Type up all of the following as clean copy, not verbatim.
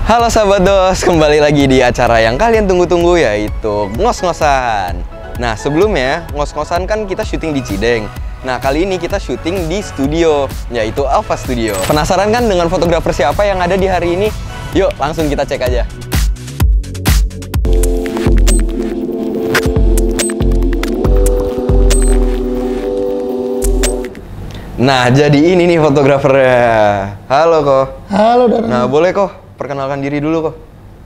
Halo sahabat dos, kembali lagi di acara yang kalian tunggu-tunggu, yaitu ngos-ngosan. Nah sebelumnya, ngos-ngosan kan kita syuting di Cideng. Nah kali ini kita syuting di studio, yaitu Alpha Studio. Penasaran kan dengan fotografer siapa yang ada di hari ini? Yuk langsung kita cek aja. Nah jadi ini nih fotografernya. Halo Ko. Halo Darren. Nah boleh Ko, perkenalkan diri dulu Ko.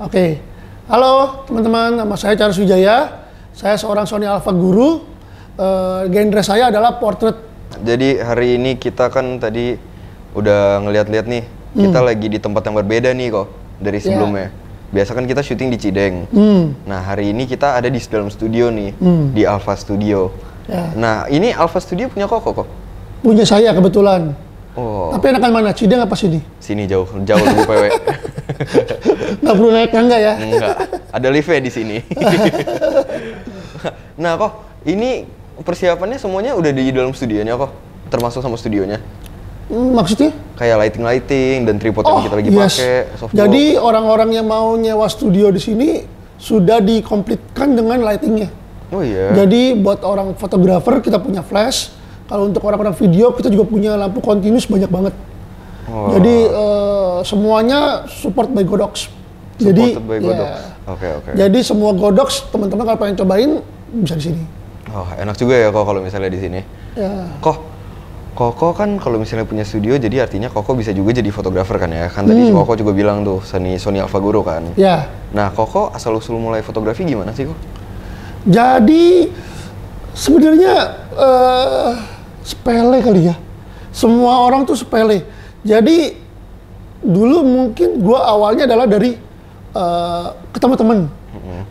Oke. Halo teman-teman, nama saya Charles Wijaya. Saya seorang Sony Alpha Guru. Genre saya adalah portrait. Jadi hari ini kita kan tadi udah ngeliat-liat nih, kita lagi di tempat yang berbeda nih kok dari sebelumnya. Biasa kan kita syuting di Cideng. Nah hari ini kita ada di dalam studio nih, di Alpha Studio. Nah ini Alpha Studio punya Koko kok? Punya saya kebetulan. Oh. Tapi enakan mana? Cideng apa sini? Sini jauh lebih PW. Nggak perlu naik tangga ya? Enggak, ada liftnya di sini. Nah kok, ini persiapannya semuanya udah di dalam studionya kok? Termasuk sama studionya? Maksudnya? Kayak lighting dan tripod yang kita lagi pakai. Jadi orang-orang yang mau nyewa studio di sini sudah dikomplitkan dengan lightingnya. Oh iya. Jadi buat orang fotografer kita punya flash. Kalau untuk orang-orang video kita juga punya lampu continuous banyak banget. Oh. Jadi semuanya support by Godox. Supported by Godox. Oke. Jadi semua Godox teman-teman kalau pengen cobain bisa di sini. Oh enak juga ya kok kalau misalnya di sini. Ya. Koko kan kalau misalnya punya studio jadi artinya Koko bisa juga jadi fotografer kan ya. Kan tadi Koko juga bilang tuh Sony Alpha Guru kan. Ya. Nah Koko asal usul mulai fotografi gimana sih kok? Jadi sebenarnya sepele kali ya. Semua orang tuh sepele. Jadi dulu mungkin gua awalnya adalah dari ketemu temen.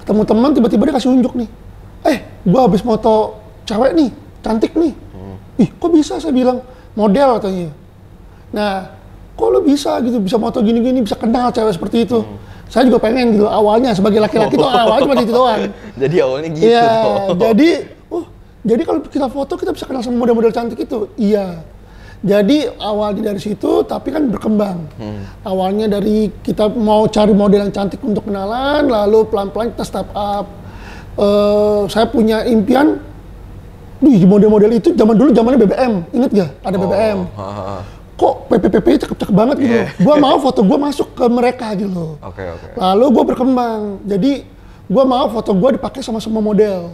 Ketemu teman tiba-tiba dia kasih unjuk nih. Gua habis foto cewek nih, cantik nih. Ih, kok bisa? Saya bilang model katanya. Nah, kok lo bisa gitu, bisa foto gini-gini, bisa kenal cewek seperti itu. Saya juga pengen gitu awalnya sebagai laki-laki tuh awalnya cuma itu doang. Jadi awalnya gitu. Iya, jadi kalau kita foto kita bisa kenal sama model-model cantik itu. Iya. Jadi awalnya dari situ, tapi kan berkembang. Awalnya dari kita mau cari model yang cantik untuk kenalan, lalu pelan-pelan kita step up. Saya punya impian, model-model itu zaman dulu zamannya BBM, inget gak? Ada BBM. Kok PPPP cakep-cakep banget gitu. Gua mau foto gua masuk ke mereka gitu. Oke. Lalu gua berkembang, jadi gua mau foto gua dipakai sama semua model.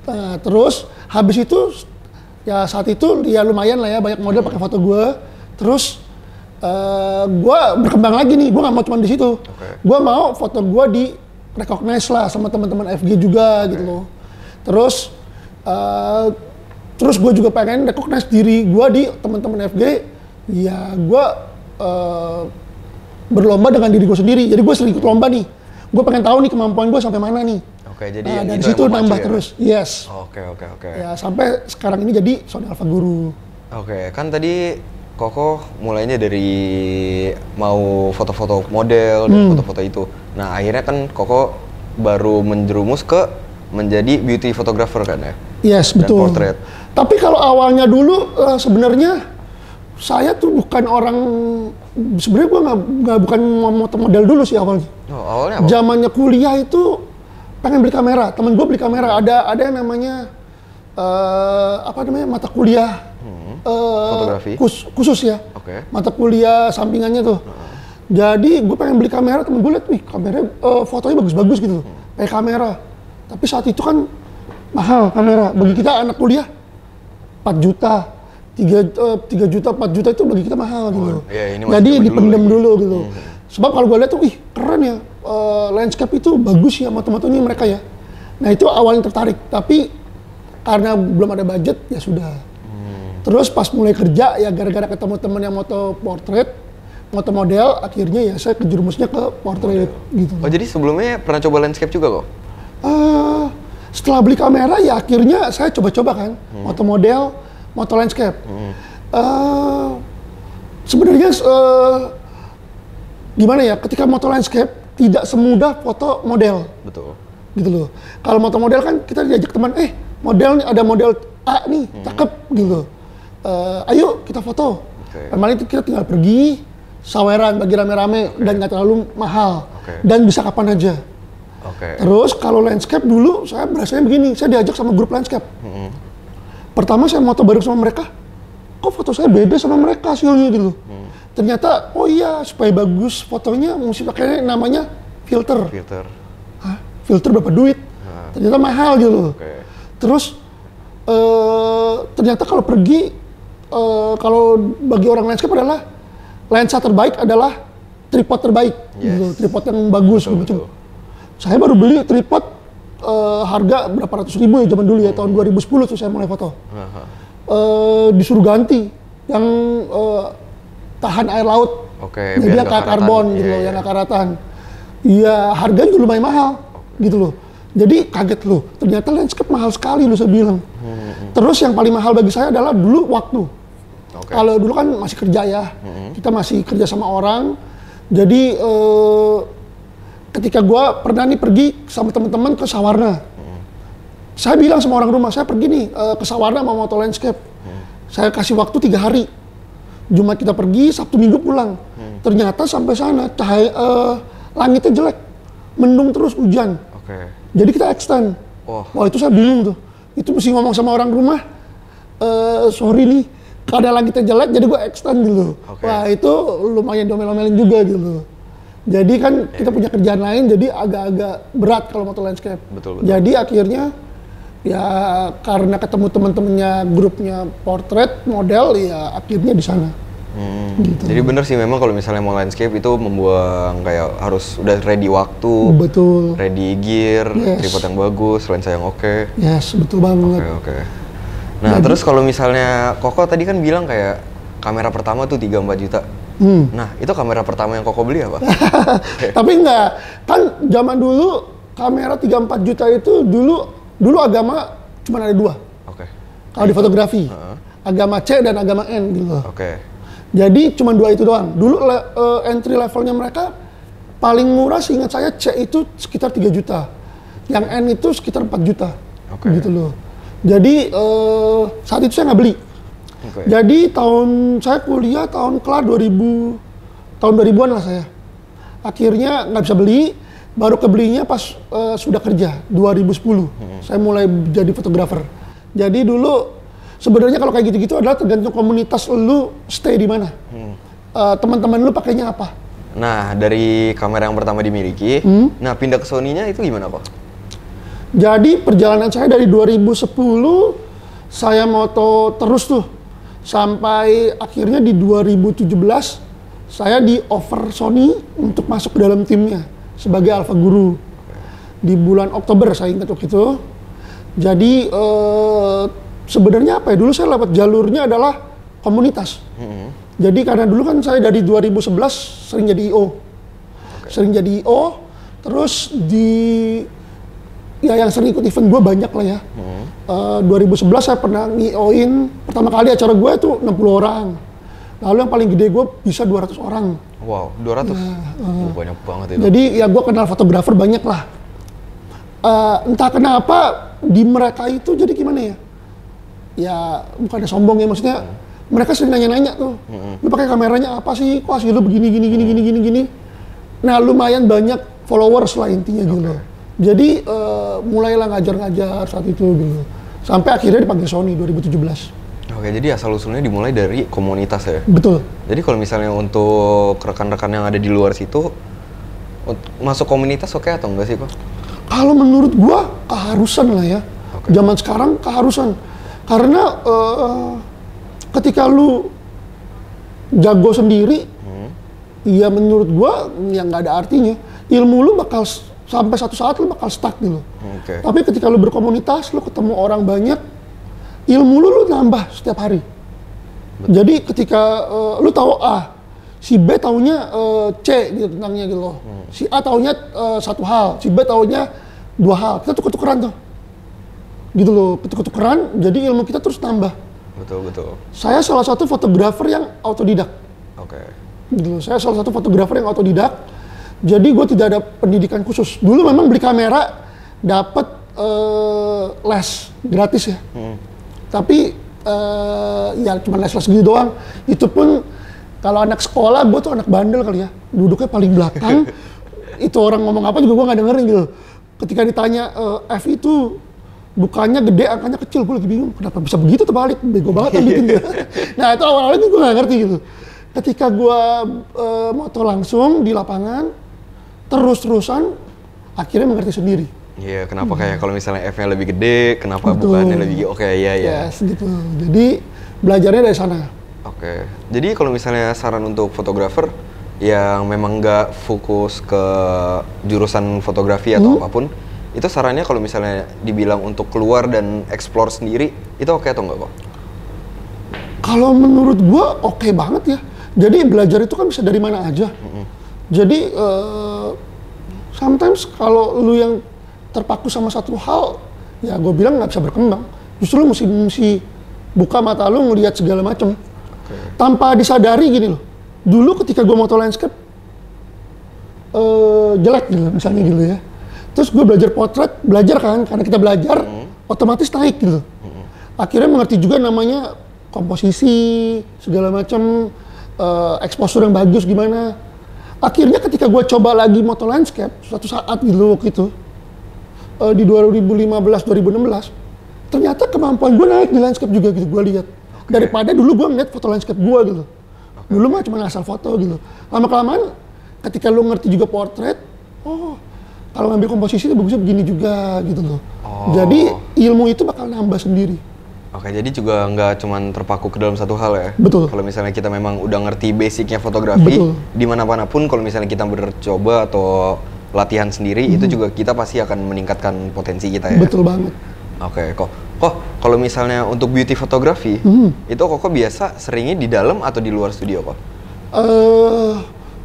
Nah, terus habis itu ya saat itu ya lumayan lah ya banyak model pakai foto gue. Terus gue berkembang lagi nih, gue nggak mau cuma di situ. Gue mau foto gue di recognize lah sama teman-teman FG juga gitu loh. Terus gue juga pengen recognize diri gue di teman-teman FG. Ya gue berlomba dengan diri gue sendiri. Jadi gue sering ikut lomba nih. Gue pengen tahu nih kemampuan gue sampai mana nih. Oke, jadi dari situ nambah terus. Yes. Oke. Ya sampai sekarang ini jadi Sony Alpha Guru. Oke, kan tadi Koko mulainya dari mau foto-foto model dan foto-foto itu. Nah, akhirnya kan Koko baru menjerumus ke menjadi beauty photographer kan ya? Yes, dan betul. Portrait. Tapi kalau awalnya dulu sebenarnya saya tuh bukan orang, sebenarnya gue bukan model dulu sih awalnya. Oh, awalnya apa? Zamannya kuliah itu pengen beli kamera, temen gue beli kamera, ada yang namanya mata kuliah fotografi khusus ya, mata kuliah sampingannya tuh. Jadi gue pengen beli kamera, temen gue liat, wih kameranya fotonya bagus-bagus gitu, kayak kamera. Tapi saat itu kan mahal kamera, bagi kita anak kuliah 4 juta, 3 juta, 4 juta itu bagi kita mahal gitu. Jadi dipendam dulu gitu. Sebab kalau gue lihat tuh, wih keren ya, landscape itu bagus ya moto-motonya mereka ya. Nah itu awalnya tertarik, tapi karena belum ada budget ya sudah. Terus pas mulai kerja ya gara-gara ketemu temen yang moto portrait, moto model, akhirnya ya saya kejerumusnya ke portrait gitu. Oh jadi sebelumnya pernah coba landscape juga kok? Setelah beli kamera ya akhirnya saya coba-coba kan, moto model, moto landscape. Sebenarnya gimana ya, ketika moto landscape tidak semudah foto model. Betul. Gitu loh. Kalau moto model kan kita diajak teman, model nih, ada model A nih, cakep gitu. Ayo kita foto. Normalnya itu kita tinggal pergi, saweran bagi rame-rame dan nggak terlalu mahal dan bisa kapan aja. Terus kalau landscape dulu saya berasanya begini, saya diajak sama grup landscape. Pertama saya moto bareng sama mereka, kok foto saya beda sama mereka hasilnya gitu. Ternyata oh iya supaya bagus fotonya mesti pakai namanya filter. Hah? Filter berapa duit? Ternyata mahal gitu. Terus ternyata kalau pergi kalau bagi orang landscape adalah lensa terbaik adalah tripod terbaik, gitu. Tripod yang bagus gitu. Saya baru beli tripod harga berapa ratus ribu ya zaman dulu ya, tahun 2010 tuh saya mulai foto. Disuruh ganti yang tahan air laut, jadi yang karbon gitu loh, yang karatan. Iya harganya juga lumayan mahal gitu loh. Jadi kaget loh, ternyata landscape mahal sekali loh saya bilang. Terus yang paling mahal bagi saya adalah dulu waktu. Kalau dulu kan masih kerja ya, kita masih kerja sama orang. Jadi ketika gua pernah nih pergi sama teman-teman ke Sawarna, saya bilang sama orang rumah, saya pergi nih ke Sawarna mau moto landscape. Saya kasih waktu 3 hari. Jumat kita pergi, Sabtu Minggu pulang. Ternyata sampai sana langitnya jelek, mendung terus hujan. Jadi kita extend. Wah itu saya bingung tuh. Itu mesti ngomong sama orang rumah, sorry nih, keadaan langitnya jelek, jadi gue extend gitu. Wah itu lumayan domel-domelin juga gitu. Jadi kan kita punya kerjaan lain, jadi agak-agak berat kalau moto landscape. Jadi akhirnya ya karena ketemu teman-temannya grupnya portrait model, ya akhirnya di sana. Gitu. Jadi bener sih memang kalau misalnya mau landscape itu membuang kayak harus udah ready waktu, ready gear, tripod yang bagus, lensa yang oke. Yes, betul banget. Nah terus kalau misalnya Koko tadi kan bilang kayak kamera pertama tuh 3-4 juta. Nah itu kamera pertama yang Koko beli apa? Tapi enggak, kan zaman dulu kamera 3-4 juta itu dulu agama cuma ada 2. Kalau di fotografi, agama C dan agama N gitu. Jadi cuma 2 itu doang. Dulu entry levelnya mereka paling murah seingat saya C itu sekitar 3 juta. Yang N itu sekitar 4 juta. Gitu loh. Jadi saat itu saya nggak beli. Jadi saya kuliah tahun kelar 2000-an lah saya. Akhirnya nggak bisa beli, baru kebelinya pas sudah kerja 2010. Saya mulai jadi fotografer. Jadi dulu sebenarnya kalau kayak gitu-gitu adalah tergantung komunitas lu stay di mana. Teman-teman lu pakainya apa? Nah, dari kamera yang pertama dimiliki, nah pindah ke Sony-nya itu gimana kok? Jadi perjalanan saya dari 2010 saya moto terus tuh sampai akhirnya di 2017 saya di offer Sony untuk masuk ke dalam timnya sebagai Alpha Guru. Di bulan Oktober saya ingat waktu itu. Jadi sebenarnya apa ya, dulu saya lewat jalurnya adalah komunitas. Jadi karena dulu kan saya dari 2011 sering jadi IO. Sering jadi IO, terus yang sering ikut event gue banyak lah ya. 2011 saya pernah ngi-IO-in, pertama kali acara gue itu 60 orang. Lalu yang paling gede gue bisa 200 orang. Wow, 200? Banyak banget itu. Jadi ya gue kenal fotografer banyak lah. Entah kenapa di mereka itu jadi gimana ya? Ya bukannya sombong ya, maksudnya mereka sering nanya-nanya tuh, lu pakai kameranya apa sih? Kok hasil lu begini. Nah lumayan banyak followers lah intinya gitu loh. Jadi mulailah ngajar-ngajar saat itu gitu. Sampai akhirnya dipanggil Sony 2017. Oke, jadi asal-usulnya dimulai dari komunitas ya? Betul. Jadi kalau misalnya untuk rekan-rekan yang ada di luar situ, masuk komunitas oke atau enggak sih kok? Kalau menurut gua keharusan lah ya. Zaman sekarang keharusan. Karena ketika lu jago sendiri, ya menurut gua ya nggak ada artinya. Ilmu lu bakal sampai satu saat lu bakal stuck gitu. Tapi ketika lu berkomunitas, lu ketemu orang banyak, ilmu lu nambah setiap hari. Jadi ketika lu tahu A, si B taunya C gitu tentangnya gitu loh. Si A taunya satu hal, si B taunya 2 hal. Kita tuker-tukeran tuh. Gitu loh, tuker-tukeran, jadi ilmu kita terus tambah. Betul. Saya salah satu fotografer yang autodidak. Gitu loh, saya salah satu fotografer yang autodidak. Jadi gue tidak ada pendidikan khusus. Dulu memang beli kamera dapat les gratis ya. Tapi ya cuma les gitu doang. Itu pun Kalau anak sekolah, gue tuh anak bandel kali ya. Duduknya paling belakang. Itu orang ngomong apa juga gue nggak dengerin gitu. Ketika ditanya F itu bukannya gede, angkanya kecil, gue lagi bingung. Kenapa bisa begitu terbalik? Bego banget kan bikin gitu. Nah itu awal-awalnya gue nggak ngerti gitu. Ketika gue moto langsung di lapangan, terus-terusan, akhirnya mengerti sendiri. Iya, kenapa kayak kalau misalnya F-nya lebih gede, kenapa Betul. bukannya lebih oke, iya. Yes, gitu. Jadi belajarnya dari sana. Oke. Jadi kalau misalnya saran untuk fotografer yang memang nggak fokus ke jurusan fotografi atau apapun, itu sarannya kalau misalnya dibilang untuk keluar dan explore sendiri, itu oke atau enggak kok? Kalau menurut gua oke banget ya. Jadi belajar itu kan bisa dari mana aja. Jadi sometimes kalau lu yang terpaku sama satu hal, ya gue bilang nggak bisa berkembang. Justru lu mesti buka mata lu ngelihat segala macam. Tanpa disadari gini loh. Dulu ketika gue moto landscape jelek gitu misalnya gitu ya. Terus gue belajar potret, belajar kan, karena kita belajar otomatis naik gitu. Akhirnya mengerti juga namanya komposisi, segala macam, exposure yang bagus gimana. Akhirnya ketika gue coba lagi moto landscape, suatu saat gitu waktu itu, di 2015-2016, ternyata kemampuan gue naik di landscape juga gitu, gue lihat. Daripada dulu gue ngeliat foto landscape gue gitu. Dulu mah cuma asal foto gitu. Lama-kelamaan, ketika lu ngerti juga portrait, oh, kalau ngambil komposisi itu bagusnya begini juga gitu loh. Jadi ilmu itu bakal nambah sendiri. Oke, jadi juga nggak cuman terpaku ke dalam satu hal ya? Betul. Kalau misalnya kita memang udah ngerti basicnya fotografi, dimanapun kalau misalnya kita bercoba atau latihan sendiri, itu juga kita pasti akan meningkatkan potensi kita ya? Betul banget. Oke, kok kalau misalnya untuk beauty fotografi, itu kok biasa seringnya di dalam atau di luar studio kok?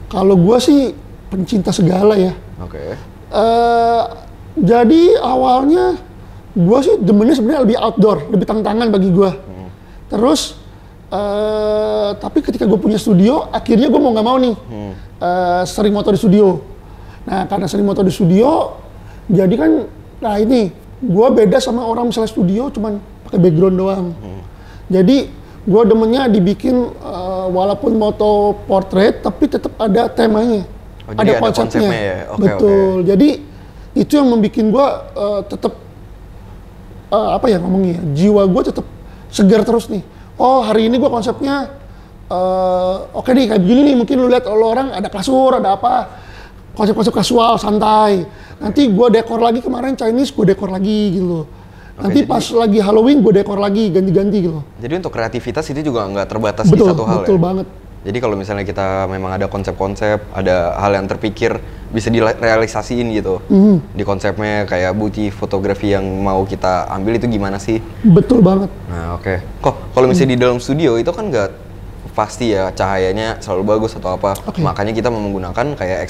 Kalau gua sih pencinta segala ya. Oke. Jadi awalnya gue sih demennya sebenarnya lebih outdoor, lebih tantangan bagi gue. Terus tapi ketika gue punya studio, akhirnya gue mau nggak mau nih sering moto di studio. Nah karena sering moto di studio, jadi kan, nah ini gue beda sama orang misalnya studio cuman pakai background doang. Jadi gue demennya dibikin walaupun moto portrait, tapi tetap ada temanya. Ada konsepnya ya? Betul. Jadi itu yang membuat gue tetap apa ya ngomongnya, jiwa gue tetap segar terus nih. Oh hari ini gue konsepnya oke nih kayak begini nih, mungkin lu lihat orang ada kasur, ada apa, konsep-konsep kasual, santai. Nanti gue dekor lagi, kemarin Chinese gue dekor lagi gitu loh. Nanti pas lagi Halloween gue dekor lagi, ganti-ganti gitu loh. Jadi untuk kreativitas itu juga nggak terbatas di satu hal. Betul banget. Jadi kalau misalnya kita memang ada konsep-konsep, ada hal yang terpikir, bisa direalisasiin gitu. Di konsepnya kayak beauty fotografi yang mau kita ambil itu gimana sih? Betul banget. Nah oke. Kok kalau misalnya di dalam studio itu kan nggak pasti ya cahayanya selalu bagus atau apa. Makanya kita menggunakan kayak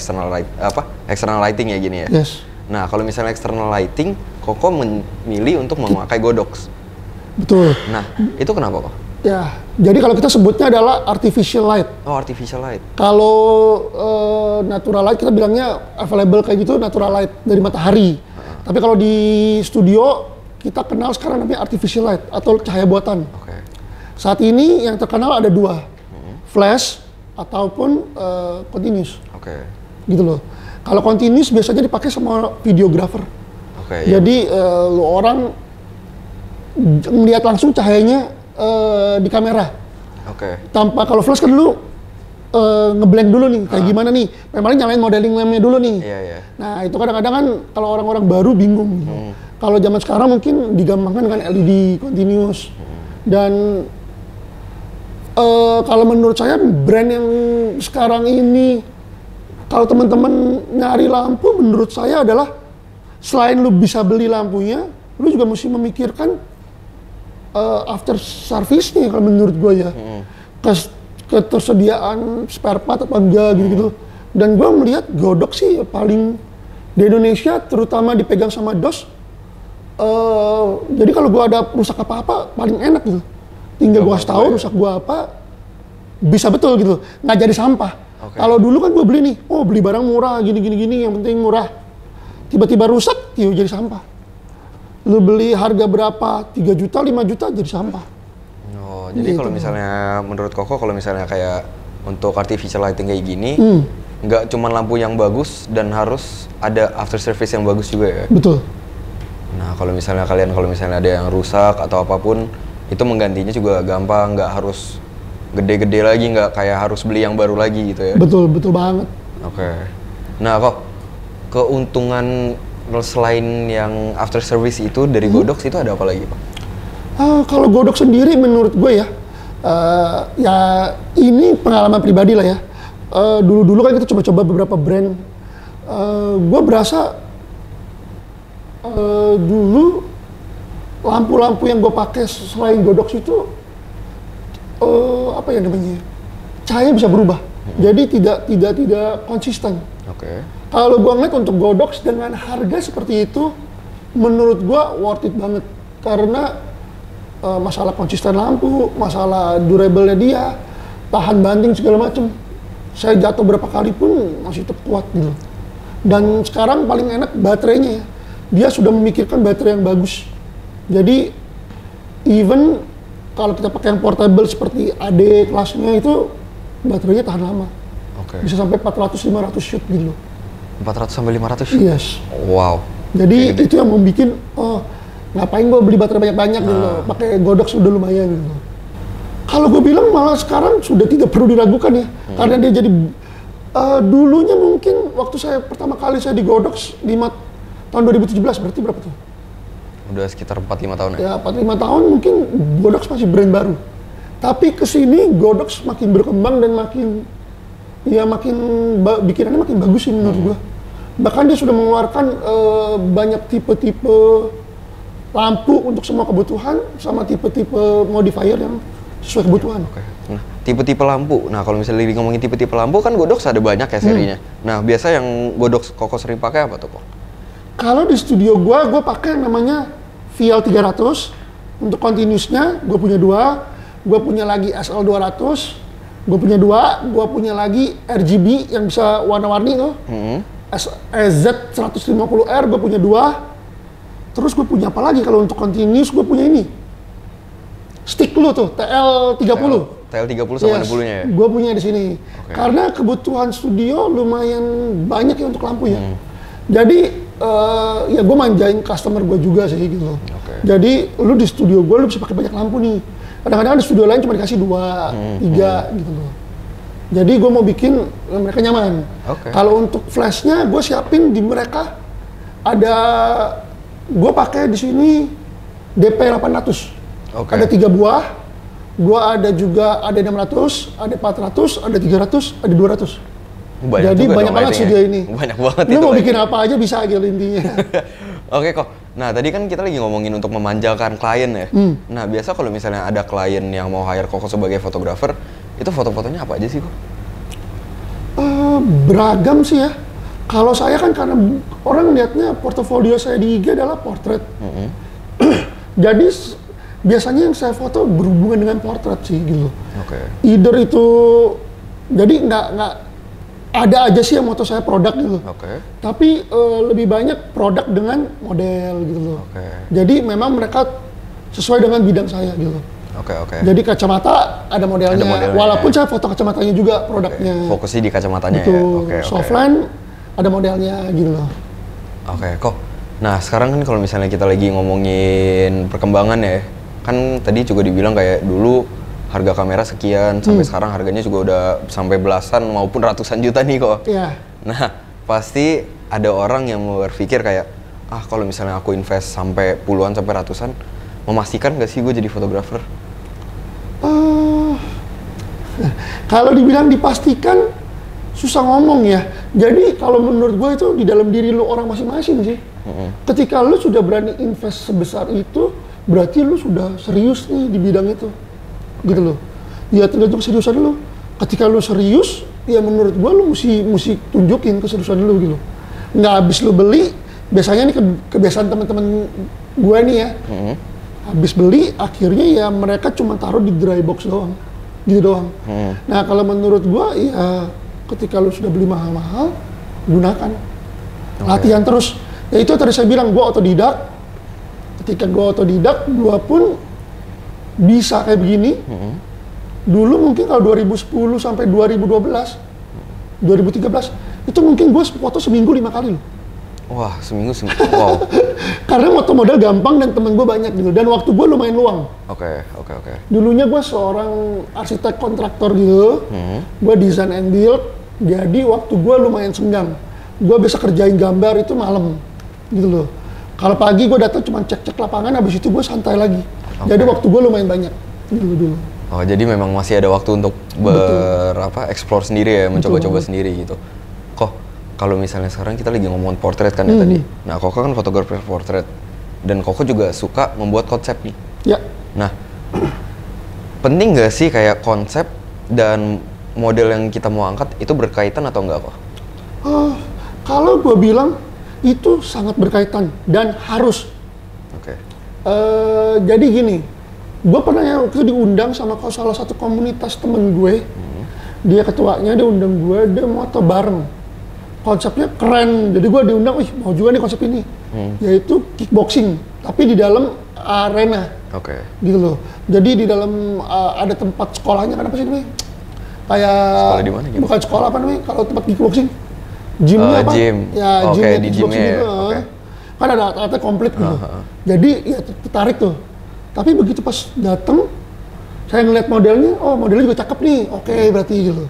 external lighting ya gini ya. Yes. Nah kalau misalnya external lighting, Koko memilih untuk memakai Godox. Betul. Nah itu kenapa kok? Ya, jadi kalau kita sebutnya adalah artificial light. Oh, artificial light. Kalau natural light kita bilangnya available kayak gitu, natural light dari matahari. Tapi kalau di studio kita kenal sekarang namanya artificial light atau cahaya buatan. Saat ini yang terkenal ada dua, flash ataupun continuous. Gitu loh. Kalau continuous biasanya dipakai sama videographer. Jadi lu orang melihat langsung cahayanya di kamera. Tanpa, kalau flash kan dulu ngeblank dulu nih, kayak gimana nih. Memang nyalain modeling lamp-nya dulu nih. Nah itu kadang-kadang kan kalau orang-orang baru bingung. Kalau zaman sekarang mungkin digampangkan dengan LED continuous. Dan kalau menurut saya brand yang sekarang ini, kalau teman-teman nyari lampu, menurut saya adalah selain lu bisa beli lampunya, lu juga mesti memikirkan after service-nya kalau menurut gue ya. Ketersediaan spare part apa enggak gitu-gitu. Dan gue melihat Godox sih paling di Indonesia, terutama dipegang sama DOS. Jadi kalau gue ada rusak apa-apa paling enak gitu. Tinggal gue kasih tahu rusak gue apa, bisa betul gitu, nggak jadi sampah. Kalau dulu kan gue beli nih, oh beli barang murah gini, yang penting murah. Tiba-tiba rusak, jadi sampah. Lu beli harga berapa, 3 juta, 5 juta jadi sampah. Jadi kalau misalnya menurut Koko, kalau misalnya kayak untuk artificial lighting kayak gini, nggak cuma lampu yang bagus dan harus ada after service yang bagus juga ya? Betul. Nah, kalau misalnya ada yang rusak atau apapun, itu menggantinya juga gampang, nggak harus gede-gede lagi, nggak kayak harus beli yang baru lagi gitu ya? Betul banget. Oke. Nah, kok keuntungan selain yang after service itu dari Godox itu ada apa lagi, Pak? Kalau Godox sendiri menurut gue ya, ya ini pengalaman pribadi lah ya. Dulu kan kita coba-coba beberapa brand. Gue berasa dulu lampu-lampu yang gue pakai selain Godox itu apa ya namanya? Cahaya bisa berubah. Jadi tidak konsisten. Oke. Kalau gue ngeliat untuk Godox dengan harga seperti itu, menurut gue worth it banget. Karena masalah konsisten lampu, masalah durable-nya dia, tahan banting segala macem. Saya jatuh berapa kali pun masih tetap kuat gitu. Dan sekarang paling enak baterainya ya. Dia sudah memikirkan baterai yang bagus. Jadi even kalau kita pakai yang portable seperti AD kelasnya itu, baterainya tahan lama. Oke. Bisa sampai 400-500 shoot gitu. 400 sampai 500 shoot? Yes. Wow. Jadi itu yang membuat, ngapain gue beli baterai banyak-banyak gitu loh. Pakai Godox udah lumayan gitu. Kalau gue bilang malah sekarang sudah tidak perlu diragukan ya. Karena dia jadi, dulunya mungkin waktu saya pertama kali saya di Godox tahun 2017, berarti berapa tuh? Udah sekitar 4-5 tahun ya? Ya 4-5 tahun mungkin Godox masih brand baru. Tapi kesini Godox makin berkembang dan makin bikinannya makin bagus sih menurut gua. Bahkan dia sudah mengeluarkan banyak tipe-tipe lampu untuk semua kebutuhan sama tipe-tipe modifier yang sesuai kebutuhan. Oke. Nah, tipe-tipe lampu. Nah, kalau misalnya ngomongin tipe-tipe lampu kan Godox ada banyak ya serinya. Nah, biasa yang Godox Koko sering pakai apa tuh, Kok? Kalau di studio gua pakai yang namanya VL300 untuk continuousnya. Gua punya 2. Gua punya lagi SL200. Gue punya 2, gue punya lagi RGB yang bisa warna-warni tuh. Z150R gue punya 2. Terus gue punya apa lagi kalau untuk continuous, gue punya ini. Stick lu tuh, TL30. TL30 sama bulunya ya? Gue punya di sini. Okay. Karena kebutuhan studio lumayan banyak ya untuk lampu ya. Jadi ya gue manjain customer gue juga sih gitu. Okay. Jadi lu di studio gue lu bisa pakai banyak lampu nih. Kadang-kadang di studio lain cuma dikasih 2, 3 gitu loh. Jadi gue mau bikin mereka nyaman. Okay. Kalau untuk flashnya gue siapin di mereka ada, gue pakai di sini DP 800. Okay. Ada 3 buah. Gue ada juga ada 600, ada 400, ada 300, ada 200. Jadi banyak banget sih dia ini. Banyak banget. Lu mau bikin apa aja bisa gitu intinya. Oke kok. Nah tadi kan kita lagi ngomongin untuk memanjakan klien ya. Nah biasa kalau misalnya ada klien yang mau hire Koko sebagai fotografer, itu foto-fotonya apa aja sih kok? Beragam sih ya. Kalau saya kan karena orang lihatnya portofolio saya di IG adalah portrait. Jadi biasanya yang saya foto berhubungan dengan portrait sih gitu. Oke. Either itu, jadi nggak ada aja sih yang moto saya produk gitu. Oke. Tapi lebih banyak produk dengan model gitu loh. Oke. Jadi memang mereka sesuai dengan bidang saya gitu. Oke. Jadi kacamata ada modelnya. Walaupun saya foto kacamatanya juga produknya. Fokusnya di kacamatanya gitu. ya. Oke. Softline ada modelnya gitu loh. Oke, kok. Nah, sekarang kan kalau misalnya kita lagi ngomongin perkembangan ya. Kan tadi juga dibilang kayak dulu harga kamera sekian, sampai sekarang harganya juga udah sampai belasan maupun ratusan juta nih kok. Iya. Nah, pasti ada orang yang berpikir kayak, kalau misalnya aku invest sampai puluhan sampai ratusan, memastikan nggak sih gue jadi fotografer? Kalau dibilang dipastikan, susah ngomong ya. Jadi kalau menurut gue itu di dalam diri lu orang masing-masing sih. Ketika lu sudah berani invest sebesar itu, berarti lu sudah serius nih di bidang itu. Gitu loh. Ya tergantung keseriusan lu. Ketika lu serius, ya menurut gua lu mesti tunjukin keseriusan lu gitu. Nggak habis lu beli, biasanya nih kebiasaan teman-teman gua nih ya. Habis beli, akhirnya ya mereka cuma taruh di dry box doang. Gitu doang. Nah, kalau menurut gua ya ketika lu sudah beli mahal-mahal, gunakan. Latihan terus. Ya itu tadi saya bilang gua otodidak. Ketika gua otodidak, gua pun bisa kayak begini, Dulu mungkin kalau 2010 sampai 2012, 2013, itu mungkin gue foto seminggu 5 kali loh. Wah, seminggu, wow. Karena foto model gampang dan temen gue banyak gitu, dan waktu gue lumayan luang. Oke. Dulunya gue seorang arsitek kontraktor gitu, gue design and build, jadi waktu gue lumayan senggang. Gue bisa kerjain gambar itu malam, gitu loh. Kalau pagi gue datang cuma cek-cek lapangan, habis itu gue santai lagi. Jadi waktu gue lumayan banyak dulu. Oh, jadi memang masih ada waktu untuk explore sendiri ya, mencoba-coba sendiri gitu. Kalau misalnya sekarang kita lagi ngomongin portrait kan ya tadi. Nah, Koko kan fotografer portrait. Dan Koko juga suka membuat konsep nih. Ya. Nah, penting nggak sih kayak konsep dan model yang kita mau angkat itu berkaitan atau enggak kok? Kalau gue bilang itu sangat berkaitan dan harus. Oke. Jadi gini, gue pernah waktu itu diundang sama salah satu komunitas temen gue. Dia ketuanya, dia undang gue, dia moto bareng. Konsepnya keren, jadi gue diundang, mau juga nih konsep ini, yaitu kickboxing, tapi di dalam arena, gitu loh. Jadi di dalam ada tempat sekolahnya, kan apa sih namanya? Kayak sekolah di mana? Gitu? Bukan sekolah apa namanya? Kalau tempat kickboxing, gymnya apa? Gym. Ya, Oke, di gymnya. Kan ada alatnya komplit gitu. Jadi ya tertarik tuh. Tapi begitu pas dateng, saya ngeliat modelnya, oh modelnya juga cakep nih, oke, berarti gitu.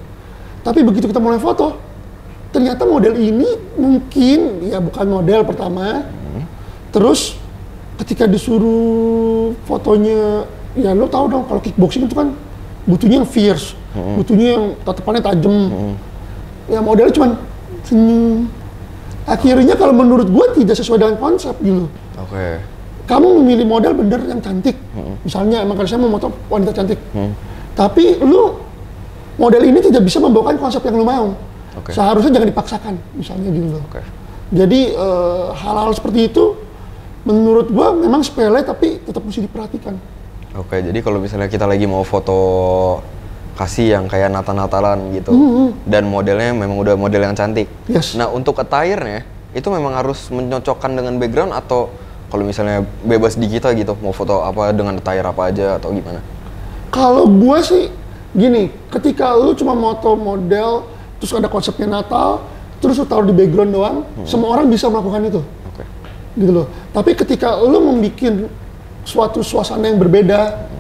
Tapi begitu kita mulai foto, ternyata model ini mungkin ya bukan model pertama. Terus ketika disuruh fotonya, ya lo tahu dong kalau kickboxing itu kan butuhnya yang fierce, butuhnya yang tatapannya tajam. Ya modelnya cuman senyum. Akhirnya kalau menurut gue tidak sesuai dengan konsep gitu. Kamu memilih model bener yang cantik. Misalnya emang kalau saya mau foto wanita cantik. Tapi lu model ini tidak bisa membawakan konsep yang lu mau. Seharusnya jangan dipaksakan, misalnya gitu loh. Jadi hal-hal seperti itu menurut gua memang sepele tapi tetap mesti diperhatikan. Jadi kalau misalnya kita lagi mau foto kasih yang kayak Natal-Natalan gitu, dan modelnya memang udah model yang cantik. Nah, untuk attire-nya itu memang harus menyocokkan dengan background, atau kalau misalnya bebas di kita gitu, mau foto apa dengan attire apa aja atau gimana? Kalau gua sih gini, ketika lu cuma moto model terus ada konsepnya Natal, terus lu taruh di background doang, semua orang bisa melakukan itu. Gitu loh. Tapi ketika lu membuat suatu suasana yang berbeda,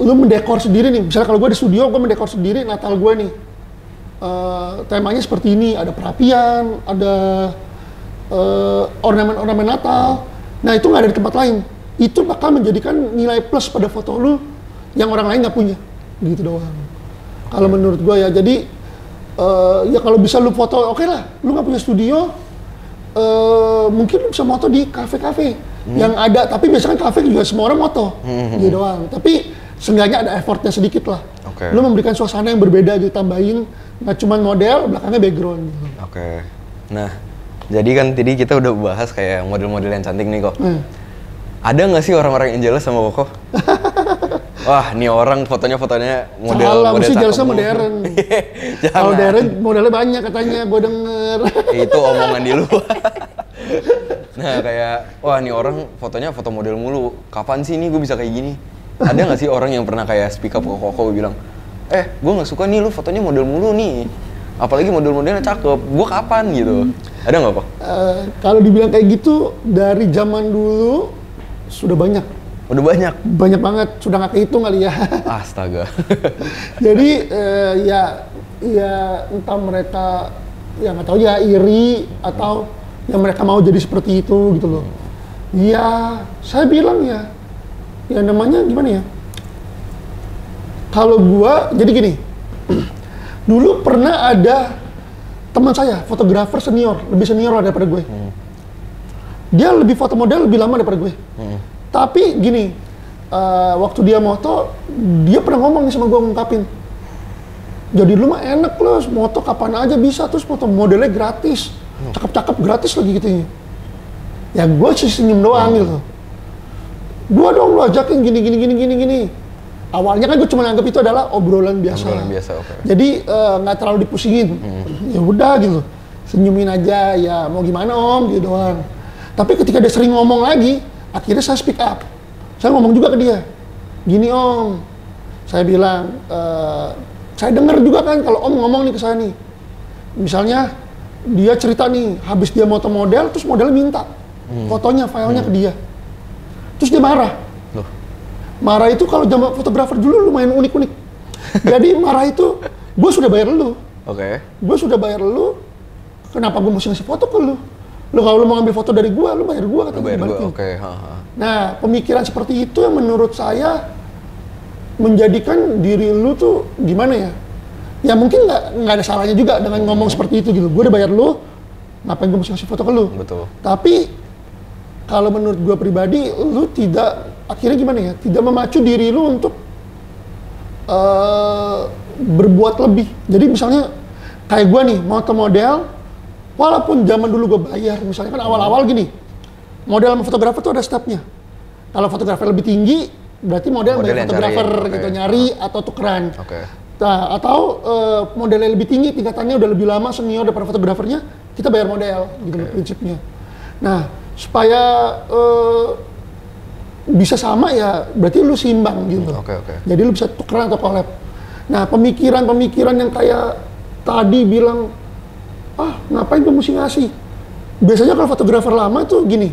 lu mendekor sendiri nih, misalnya kalau gue di studio, gue mendekor sendiri Natal gue nih. Temanya seperti ini, ada perapian, ada ornamen-ornamen Natal. Nah itu nggak ada di tempat lain. Itu bakal menjadikan nilai plus pada foto lu yang orang lain nggak punya. Gitu doang. Kalau menurut gue ya, jadi ya kalau bisa lu foto, oke lah, lu nggak punya studio, mungkin lu bisa moto di kafe-kafe yang ada, tapi biasanya kafe juga semua orang moto, gitu doang. Tapi seenggaknya ada effortnya sedikit lah. Lu memberikan suasana yang berbeda, ditambahin nggak cuma model, belakangnya background. Gitu. Nah, jadi kan tadi kita udah bahas kayak model-model yang cantik nih kok. Ada nggak sih orang-orang yang jealous sama Koko? Wah, nih orang fotonya model mesti jealous modern. Kalau modern modelnya banyak katanya, gue denger. Itu omongan di luar. Nah, kayak, wah nih orang fotonya foto model mulu. Kapan sih nih gue bisa kayak gini? Ada nggak sih orang yang pernah kayak speak up ke Koko bilang, gue nggak suka nih lu fotonya model mulu nih. Apalagi model-modelnya cakep. Gue kapan gitu? Ada nggak kok? Kalau dibilang kayak gitu dari zaman dulu sudah banyak. Udah banyak? Banyak banget, sudah nggak kehitung kali ya. Astaga. Jadi ya entah mereka ya nggak tahu ya iri atau ya mereka mau jadi seperti itu gitu loh. Ya saya bilang ya namanya gimana ya? Kalau gua jadi gini, dulu pernah ada teman saya fotografer lebih senior daripada gue. Dia lebih foto model lebih lama daripada gue. Tapi gini, waktu dia moto, dia pernah ngomong nih sama gue, ngungkapin, jadi lu mah enak loh, moto kapan aja bisa, terus foto modelnya gratis, cakep-cakep gratis lagi gitu ya. Gue sih senyum doang gitu. Gue dong lu ajakin gini. Awalnya kan gue cuma anggap itu adalah obrolan biasa. Jadi nggak terlalu dipusingin. Ya udah gitu, senyumin aja, ya mau gimana om, gitu doang. Tapi ketika dia sering ngomong lagi, akhirnya saya speak up. Saya ngomong juga ke dia, gini om, Saya bilang, saya dengar juga kan kalau Om ngomong nih ke saya nih, misalnya dia cerita nih, habis dia moto model, terus modelnya minta fotonya, filenya ke dia, terus dia marah. Loh. Marah itu kalau zaman fotografer dulu lumayan unik-unik. Jadi marah itu, gue sudah bayar lu. Oke. Gue sudah bayar lu, kenapa gue mesti ngasih foto ke lu? Lu kalau lu mau ngambil foto dari gue, lu bayar gue, kata gue. Oke. Nah, pemikiran seperti itu yang menurut saya menjadikan diri lu tuh gimana ya? Ya mungkin nggak ada salahnya juga dengan ngomong seperti itu gitu. Gue udah bayar lu, ngapain gue mesti ngasih foto ke lu? Betul. Tapi kalau menurut gue pribadi, lu tidak, akhirnya gimana ya? Tidak memacu diri lu untuk berbuat lebih. Jadi misalnya kayak gue nih, moto model, walaupun zaman dulu gue bayar, misalnya kan awal-awal gini, model sama fotografer tuh ada stepnya. Kalau fotografer lebih tinggi, berarti model bayar fotografer gitu, nyari atau tukeran. Nah, atau modelnya lebih tinggi, tingkatannya udah lebih lama, senior daripada fotografernya, kita bayar model, gitu prinsipnya. Nah, supaya bisa sama ya, berarti lu seimbang gitu. Jadi lu bisa tukeran atau collab. Nah, pemikiran-pemikiran yang kayak tadi bilang, ngapain gue mesti ngasih? Biasanya kalau fotografer lama tuh gini,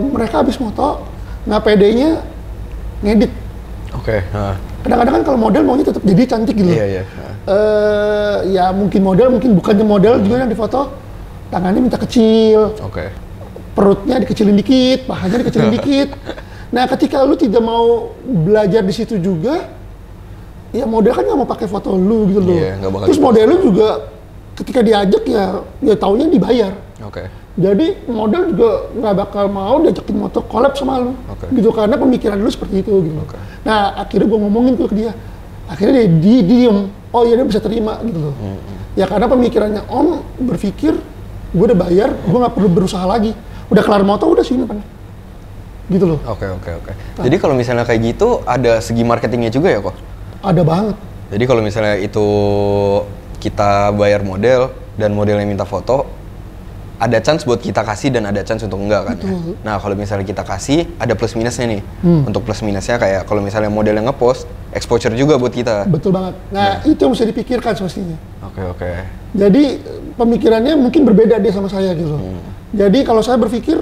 mereka habis moto, nggak pedenya ngedit. Kadang-kadang kan kalau model maunya tetap jadi cantik gitu. Ya mungkin model, mungkin bukannya model juga yang difoto, tangannya minta kecil, perutnya dikecilin dikit, pahanya dikecilin dikit. Nah, ketika lu tidak mau belajar di situ juga, ya model kan nggak mau pakai foto lu gitu loh. Terus model lu juga ketika diajak ya taunya dibayar. Jadi model juga nggak bakal mau diajakin moto collab sama lu, gitu, karena pemikiran lu seperti itu gitu. Nah, akhirnya gue ngomongin tuh ke dia, akhirnya dia diem, oh iya dia bisa terima gitu loh. Ya karena pemikirannya Om berpikir, gue udah bayar, gue nggak perlu berusaha lagi, udah kelar moto udah sini kan, gitu loh. Jadi kalau misalnya kayak gitu, ada segi marketingnya juga ya kok? Ada banget. Jadi kalau misalnya itu kita bayar model dan modelnya minta foto, ada chance buat kita kasih dan ada chance untuk enggak kan ya? Nah kalau misalnya kita kasih, ada plus minusnya nih. Untuk plus minusnya kayak kalau misalnya model yang ngepost, exposure juga buat kita. Betul banget. Nah itu yang mesti dipikirkan semestinya. Jadi pemikirannya mungkin berbeda dia sama saya gitu. Jadi kalau saya berpikir,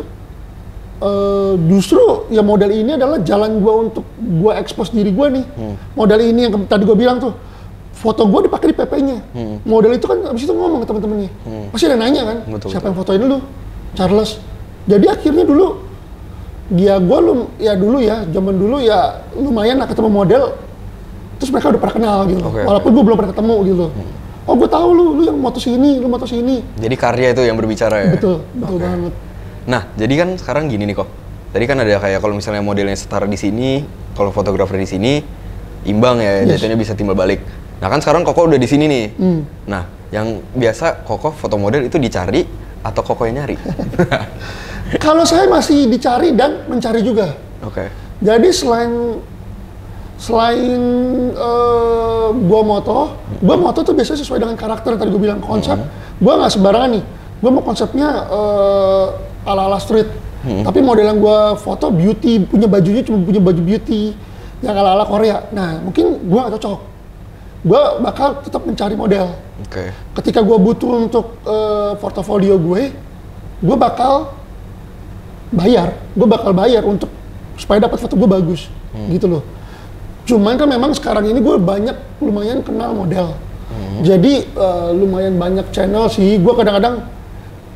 justru ya model ini adalah jalan gua untuk gua expose diri gua nih. Model ini yang tadi gua bilang tuh, foto gue dipakai di PP-nya. Model itu kan abis itu ngomong ke temen-temennya. Pasti ada nanya kan, siapa yang fotoin lu? Charles. Jadi akhirnya dulu, zaman dulu ya lumayan lah ketemu model, terus mereka udah pernah kenal gitu. Walaupun gue belum pernah ketemu gitu. Oh gue tahu lu yang moto sini, lu moto sini. Jadi karya itu yang berbicara ya? Betul banget. Nah, jadi kan sekarang gini nih kok. Tadi kan ada kayak kalau misalnya modelnya setara di sini, kalau fotografer di sini, imbang ya, jatuhnya bisa timbal balik. Nah kan sekarang Koko udah di sini nih. Nah, yang biasa Koko foto model itu dicari atau Koko yang nyari? Kalau saya masih dicari dan mencari juga. Jadi selain gua moto tuh biasanya sesuai dengan karakter tadi gua bilang konsep. Gua nggak sembarangan nih. Gua mau konsepnya ala-ala street. Tapi model yang gua foto beauty, punya bajunya cuma punya baju beauty yang ala-ala Korea. Nah, mungkin gua nggak cocok. Gue bakal tetap mencari model. Ketika gue butuh untuk portofolio gue bakal bayar. Gue bakal bayar untuk supaya dapat foto gue bagus, gitu loh. Cuman kan memang sekarang ini gue lumayan kenal model. Jadi lumayan banyak channel sih. Gue kadang-kadang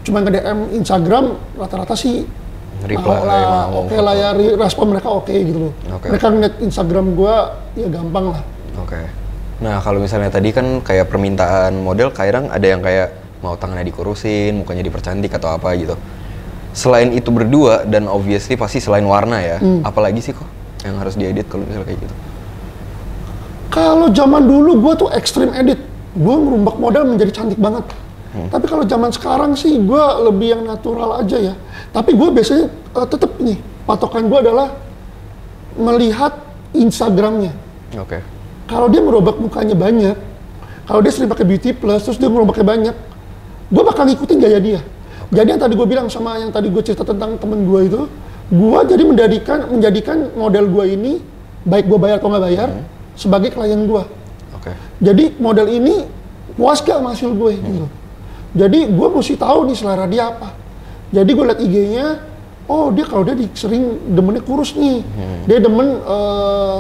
cuma ke DM Instagram, rata-rata sih oke lah ya, respon mereka oke gitu loh. Mereka ngeliat Instagram gue ya gampang lah. Nah kalau misalnya tadi kan kayak permintaan model, kadang ada yang kayak mau tangannya dikurusin, mukanya dipercantik atau apa gitu. Selain itu berdua dan obviously pasti selain warna ya, apalagi sih kok yang harus diedit kalau misalnya kayak gitu? Kalau zaman dulu gue tuh ekstrim edit, gue merombak model menjadi cantik banget. Tapi kalau zaman sekarang sih gue lebih yang natural aja ya. Tapi gue biasanya tetap nih, patokan gue adalah melihat Instagramnya. Kalau dia merobak mukanya banyak, kalau dia sering pakai beauty plus, terus dia merobaknya banyak, gue bakal ngikutin gaya dia. Jadi yang tadi gue bilang sama yang tadi gue cerita tentang temen gue itu, gue jadi menjadikan model gue ini baik gue bayar atau nggak bayar, sebagai klien gue. Oke. Jadi model ini puas gak sama hasil gue gitu. Jadi gue mesti tahu nih selera dia apa. Jadi gue liat IG-nya, oh dia kalau dia sering demennya kurus nih, dia demen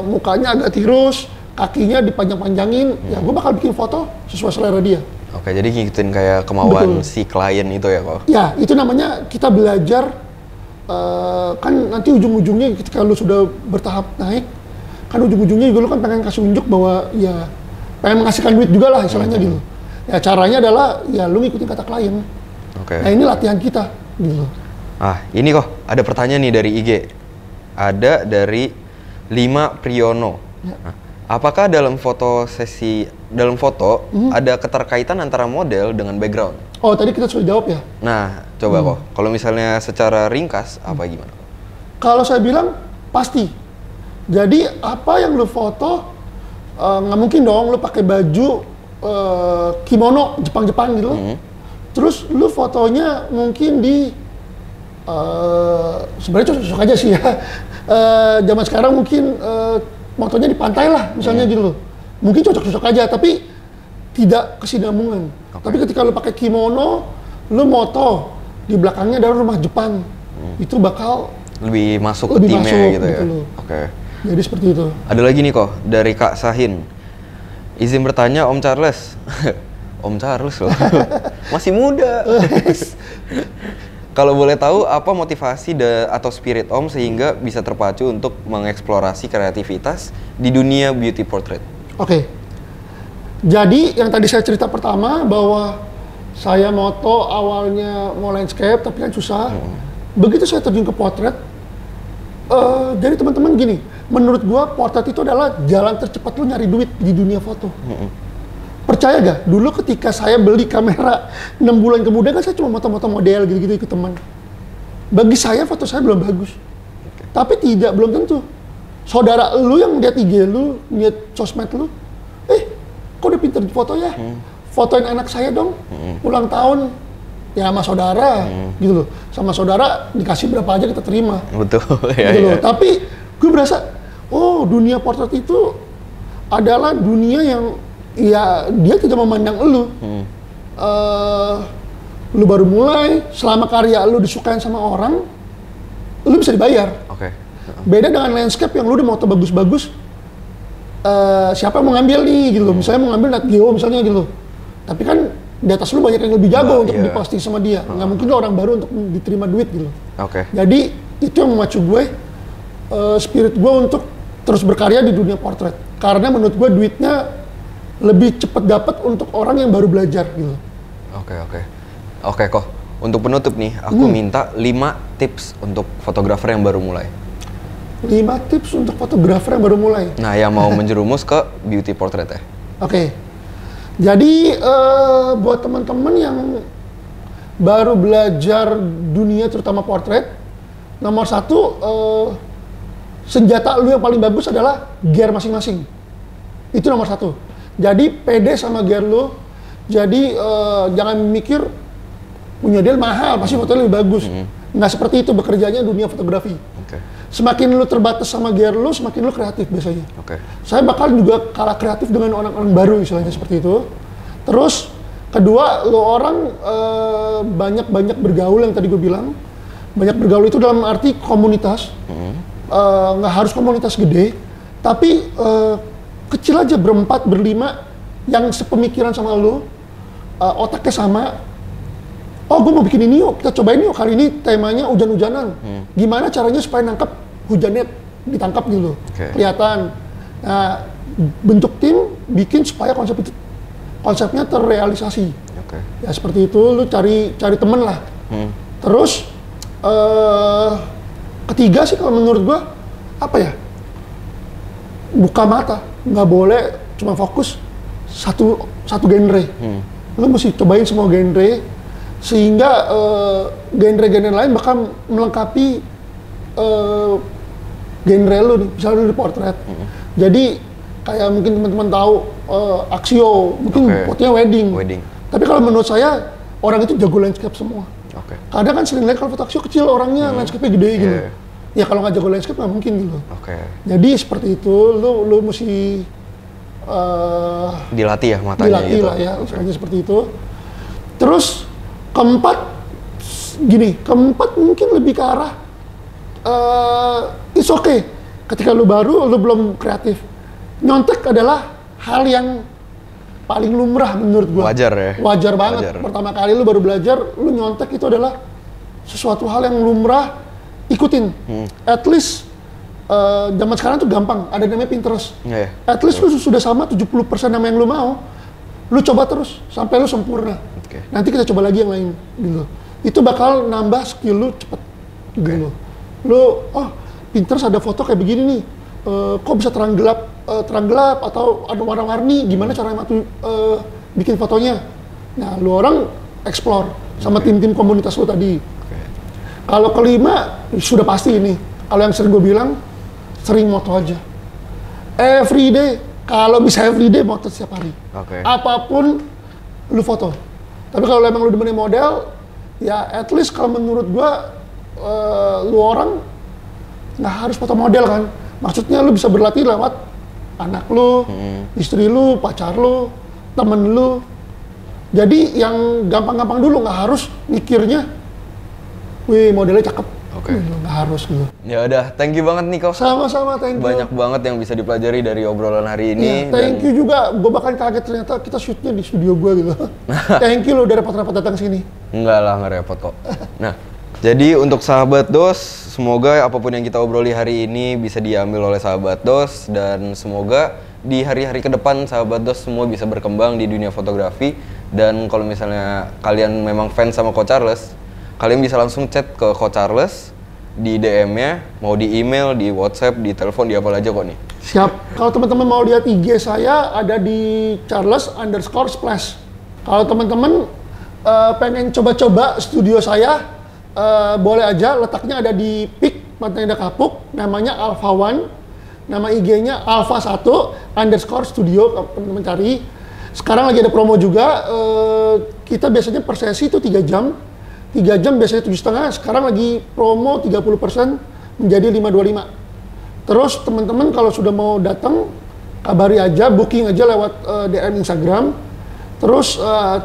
mukanya agak tirus, kakinya dipanjang-panjangin, ya gue bakal bikin foto sesuai selera dia. Oke, jadi ngikutin kayak kemauan si klien itu ya kok? Ya, itu namanya kita belajar, kan nanti ujung-ujungnya ketika lu sudah bertahap naik, kan ujung-ujungnya juga lu kan pengen kasih unjuk bahwa ya pengen menghasilkan duit juga lah istilahnya gitu. Ya caranya adalah ya lu ngikutin kata klien. Oke. Nah ini latihan kita gitu. Ah, ini kok ada pertanyaan nih dari IG. Ada dari Lima Priyono. Ya. Nah, apakah dalam foto ada keterkaitan antara model dengan background? Oh tadi kita sudah jawab ya. Nah, coba kok. Kalau misalnya secara ringkas apa gimana? Kalau saya bilang pasti. Jadi apa yang lu foto nggak mungkin dong lu pakai baju kimono Jepang-Jepang gitu. Terus lu fotonya mungkin di sebenarnya cocok aja sih ya. Zaman sekarang mungkin motonya di pantai lah misalnya gitu loh. Mungkin cocok-cocok aja tapi tidak kesinambungan. Tapi ketika lu pakai kimono, lu moto di belakangnya ada rumah Jepang. Itu bakal lebih masuk ke timnya gitu ya. Oke. Jadi seperti itu. Ada lagi nih kok dari Kak Sahin. Izin bertanya Om Charles. Om Charles loh. Masih muda. Kalau boleh tahu apa motivasi atau spirit Om sehingga bisa terpacu untuk mengeksplorasi kreativitas di dunia beauty portrait? Oke. Jadi yang tadi saya cerita pertama bahwa saya moto awalnya mau landscape tapi kan susah. Begitu saya terjun ke potret, jadi teman-teman gini, menurut gua potret itu adalah jalan tercepat lu nyari duit di dunia foto. Percaya gak? Dulu ketika saya beli kamera 6 bulan kemudian kan saya cuma moto-moto model gitu-gitu ikut teman. Bagi saya foto saya belum bagus. Tapi belum tentu. Saudara lu yang lihat IG lu, lihat sosmed lu, kok udah pinter foto ya? Fotoin anak saya dong, ulang tahun. Ya sama saudara, gitu loh. Sama saudara dikasih berapa aja kita terima. Betul, gitu loh. Tapi gue berasa, oh dunia portrait itu adalah dunia yang ya dia tidak memandang lu. Lu baru mulai, selama karya lu disukain sama orang, lu bisa dibayar. Oke. Beda dengan landscape yang lu udah moto bagus-bagus, siapa yang mau ngambil nih gitu loh. Misalnya mau ngambil Nat Geo misalnya gitu loh. Tapi kan di atas lu banyak yang lebih jago untuk diposting sama dia. Nggak mungkin lu orang baru untuk diterima duit gitu. Oke. Jadi itu yang memacu gue, spirit gue untuk terus berkarya di dunia portrait. Karena menurut gue duitnya lebih cepat dapat untuk orang yang baru belajar gitu. Oke kok. Untuk penutup nih, aku minta 5 tips untuk fotografer yang baru mulai. 5 tips untuk fotografer yang baru mulai? Nah, yang mau menjerumus ke beauty portrait ya. Oke. Jadi buat teman-teman yang baru belajar dunia terutama portrait, nomor 1 senjata lu yang paling bagus adalah gear masing-masing. Itu nomor 1. Jadi pede sama gear lu. Jadi jangan mikir punya dia mahal pasti fotonya lebih bagus. Nggak seperti itu bekerjanya dunia fotografi. Semakin lu terbatas sama gear lu, semakin lu kreatif biasanya. Saya bakal juga kalah kreatif dengan orang-orang baru istilahnya seperti itu. Terus kedua, lu orang banyak-banyak bergaul yang tadi gue bilang. Banyak bergaul itu dalam arti komunitas. Nggak harus komunitas gede, tapi kecil aja, berempat, berlima yang sepemikiran sama lu, otaknya sama. Oh, gue mau bikin ini yuk, kita cobain yuk. Kali ini temanya hujan-hujanan. Gimana caranya supaya nangkep hujannya ditangkap gitu, kelihatan. Nah, bentuk tim bikin supaya konsepnya terrealisasi. Ya seperti itu, lu cari temen lah. Terus ketiga sih kalau menurut gue apa ya? Buka mata, nggak boleh cuma fokus satu genre. Lu mesti cobain semua genre. Sehingga genre-genre lain bakal melengkapi genre lu nih, misalnya lu di portrait. Jadi kayak mungkin teman-teman tahu Axio, mungkin fotonya wedding. Tapi kalau menurut saya orang itu jago landscape semua. Kadang kan sering lihat kalau foto Axio kecil orangnya landscape-nya gede gitu. Ya kalau nggak jago landscape nggak mungkin gitu. Oke. Jadi seperti itu, lu mesti Dilatih ya matanya dilatih gitu. lah ya, istilahnya seperti itu. Terus keempat mungkin lebih ke arah it's okay. Ketika lu baru, lu belum kreatif. Nyontek adalah hal yang paling lumrah menurut gua. Wajar ya? Wajar banget. Wajar. Pertama kali lu baru belajar, lu nyontek itu adalah sesuatu hal yang lumrah, ikutin. At least zaman sekarang tuh gampang, ada namanya Pinterest. Iya. At least lu sudah sama 70% sama yang lu mau. Lu coba terus sampai lu sempurna. Oke. Nanti kita coba lagi yang lain gitu. Itu bakal nambah skill lu cepet gitu. Lu Pinterest ada foto kayak begini nih. Kok bisa terang gelap atau ada warna-warni, gimana cara bikin fotonya. Nah, lu orang explore sama tim-tim komunitas lu tadi. Kalau kelima, sudah pasti ini. Kalau yang sering gue bilang, sering moto aja. Everyday, kalau bisa everyday moto setiap hari. Apapun, lu foto. Tapi kalau emang lu demenin model, ya at least kalau menurut gue, lu orang nggak harus foto model kan. Maksudnya lu bisa berlatih lewat anak lu, istri lu, pacar lu, temen lu. Jadi yang gampang-gampang dulu, nggak harus mikirnya, wih modelnya cakep. Nggak harus gitu. Ya udah, thank you banget Niko. Sama-sama, thank you. Banyak banget yang bisa dipelajari dari obrolan hari ini. Thank you juga, gue bahkan kaget ternyata kita shootnya di studio gue gitu. Thank you lo udah repot-repot datang sini. Enggak lah, nggak repot kok. Nah, jadi untuk sahabat DOS, semoga apapun yang kita obroli hari ini bisa diambil oleh sahabat DOS, dan semoga di hari-hari ke depan sahabat DOS semua bisa berkembang di dunia fotografi. Dan kalau misalnya kalian memang fans sama Coach Charles, kalian bisa langsung chat ke Coach Charles di DM-nya, mau di email, di WhatsApp, di telepon, di apa aja kok nih. Siap. Kalau teman-teman mau lihat IG saya ada di Charles_Splash. Kalau teman-teman pengen coba-coba studio saya, boleh aja, letaknya ada di PIK Pantai Indah Kapuk, namanya Alpha One, nama IG-nya Alpha1_studio, teman-teman cari. Sekarang lagi ada promo juga, kita biasanya per sesi itu 3 jam, 3 jam biasanya 7,5, sekarang lagi promo 30% menjadi 525. Terus teman-teman kalau sudah mau datang, kabari aja, booking aja lewat DM Instagram, terus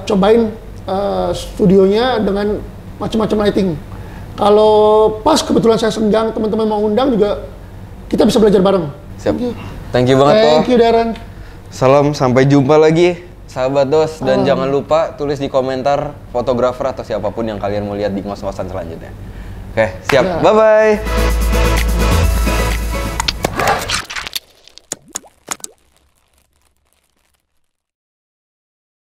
cobain studionya dengan macam-macam lighting. Kalau pas kebetulan saya senggang, teman-teman mau undang juga, kita bisa belajar bareng. Siap. Thank you banget Thank you Darren. Salam, sampai jumpa lagi sahabat DOS, dan jangan lupa tulis di komentar fotografer atau siapapun yang kalian mau lihat di ngos-ngosan selanjutnya. Oke, siap. Bye-bye.